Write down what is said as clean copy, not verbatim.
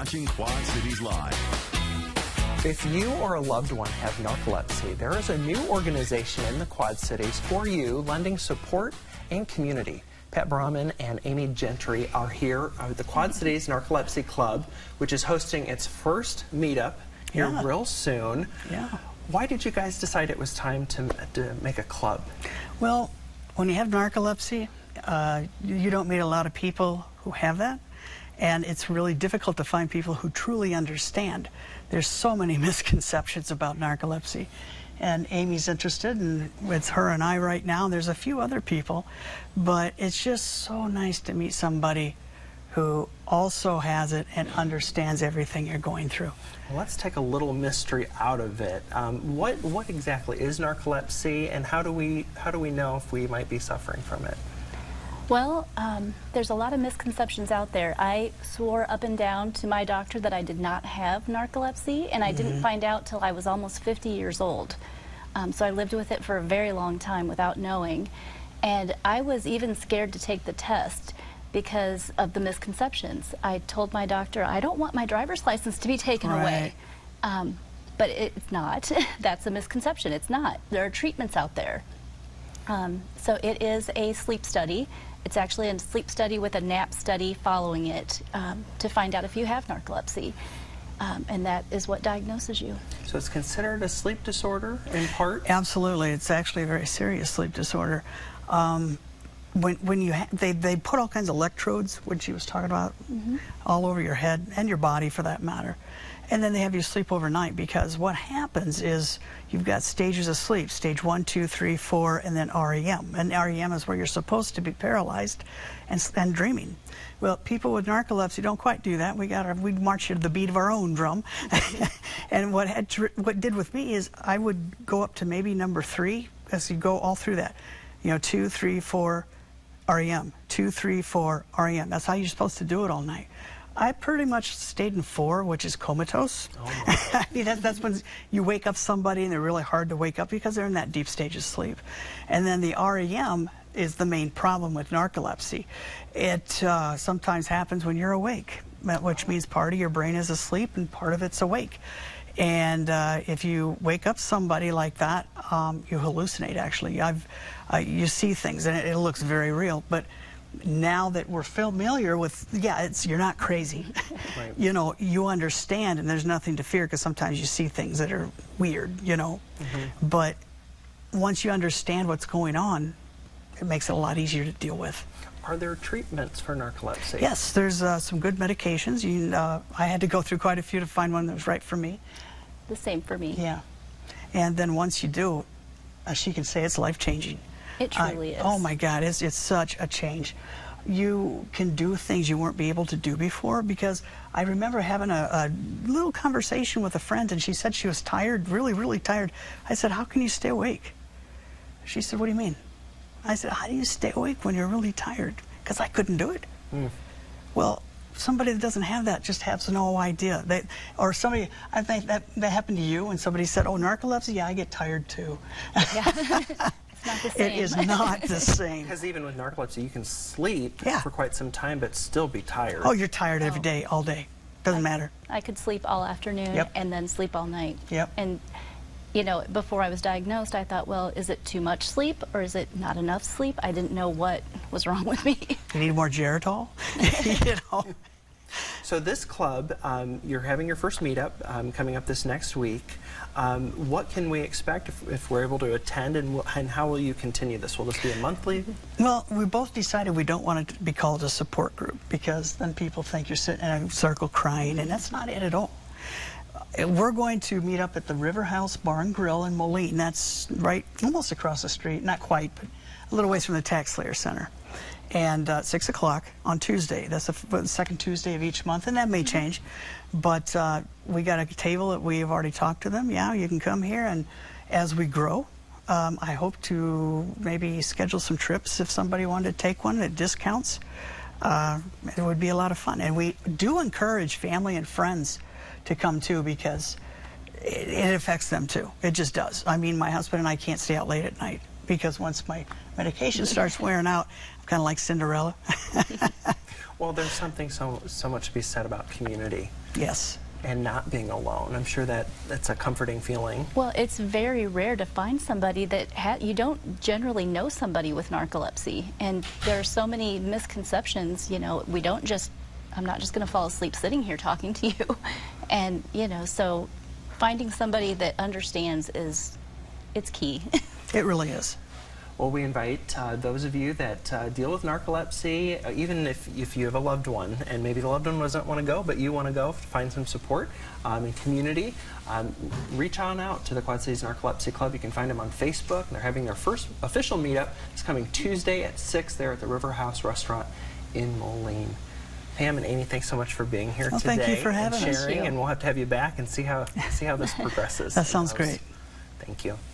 watching Quad Cities Live. If you or a loved one have narcolepsy, there is a new organization in the Quad Cities for you, lending support and community. Pat Brammann and Amy Gentry are here at the Quad Cities Narcolepsy Club, which is hosting its first meetup here real soon. Why did you guys decide it was time to make a club? Well, when you have narcolepsy, you don't meet a lot of people who have that, and it's really difficult to find people who truly understand. There's so many misconceptions about narcolepsy, and Amy's interested, and it's her and I right now. There's a few other people, but it's just so nice to meet somebody who also has it and understands everything you're going through. Well, let's take a little mystery out of it. What exactly is narcolepsy, and how do we know if we might be suffering from it? Well, there's a lot of misconceptions out there. I swore up and down to my doctor that I did not have narcolepsy, and I didn't find out till I was almost 50 years old. So I lived with it for a very long time without knowing. And I was even scared to take the test because of the misconceptions. I told my doctor, I don't want my driver's license to be taken away. But it's not. That's a misconception. It's not. There are treatments out there. So it is a sleep study. It's actually a sleep study with a nap study following it to find out if you have narcolepsy. And that is what diagnoses you. So it's considered a sleep disorder in part? Absolutely. It's actually a very serious sleep disorder. When you they put all kinds of electrodes, which she was talking about, all over your head and your body for that matter. And then they have you sleep overnight, because what happens is you've got stages of sleep, stage 1, 2, 3, 4, and then REM. And REM is where you're supposed to be paralyzed and dreaming. Well, people with narcolepsy don't quite do that. We march to the beat of our own drum. And what did with me is I would go up to maybe number 3, as you go all through that. You know, 2, 3, 4, REM, 2, 3, 4, REM. That's how you're supposed to do it all night. I pretty much stayed in 4, which is comatose. I mean, that's when you wake up somebody and they're really hard to wake up because they're in that deep stage of sleep. And then the REM is the main problem with narcolepsy. It sometimes happens when you're awake, which means part of your brain is asleep and part of it's awake. And if you wake up somebody like that, you hallucinate, actually. You see things, and it looks very real. But now that we're familiar with, you're not crazy. Right. You know, you understand, and there's nothing to fear, because sometimes you see things that are weird, you know. But once you understand what's going on, it makes it a lot easier to deal with. Are there treatments for narcolepsy? Yes, there's some good medications. I had to go through quite a few to find one that was right for me. The same for me. Yeah. And then once you do, as she can say, it's life-changing. It truly is. Oh my God, it's such a change. You can do things you weren't able to do before, because I remember having a little conversation with a friend, and she said she was tired, really, really tired. I said, how can you stay awake? She said, what do you mean? I said, how do you stay awake when you're really tired? Because I couldn't do it. Well, somebody that doesn't have that just has no idea. Or somebody, I think that happened to you, and somebody said, oh, narcolepsy, yeah, I get tired too. Yeah. Not the same. It is not the same. Because even with narcolepsy, you can sleep for quite some time, but still be tired. Oh, you're tired every day, all day. Doesn't matter. I could sleep all afternoon and then sleep all night. And, you know, before I was diagnosed, I thought, well, is it too much sleep or is it not enough sleep? I didn't know what was wrong with me. You need more Geritol? You know. So this club, you're having your first meetup coming up this next week. What can we expect if we're able to attend, and how will you continue this? Will this be a monthly? Well, we both decided we don't want it to be called a support group, because then people think you're sitting in a circle crying, and that's not it at all. We're going to meet up at the River House Bar and Grill in Moline. That's right, almost across the street, not quite, but a little ways from the Tax Slayer Center. And 6 o'clock on Tuesday. That's the second Tuesday of each month, and that may change. But we got a table that we've already talked to them. Yeah, you can come here, and as we grow, I hope to maybe schedule some trips if somebody wanted to take one at discounts. It would be a lot of fun. And we do encourage family and friends to come too, because it affects them too. It just does. I mean, my husband and I can't stay out late at night, because once my medication starts wearing out, kind of like Cinderella. Well, there's something so much to be said about community. Yes. And not being alone. I'm sure that that's a comforting feeling. Well, it's very rare to find somebody that you don't generally know somebody with narcolepsy, and there are so many misconceptions. You know, I'm not just going to fall asleep sitting here talking to you, and you know, so finding somebody that understands it's key. It really is. Well, we invite those of you that deal with narcolepsy, even if you have a loved one, and maybe the loved one doesn't want to go, but you want to go, find some support and community, reach on out to the Quad Cities Narcolepsy Club. You can find them on Facebook. They're having their first official meetup. It's coming Tuesday at 6 there at the River House Restaurant in Moline. Pam and Amy, thanks so much for being here today. Thank you for having and us. sharing, and we'll have to have you back and see how this progresses. That sounds great. Thank you.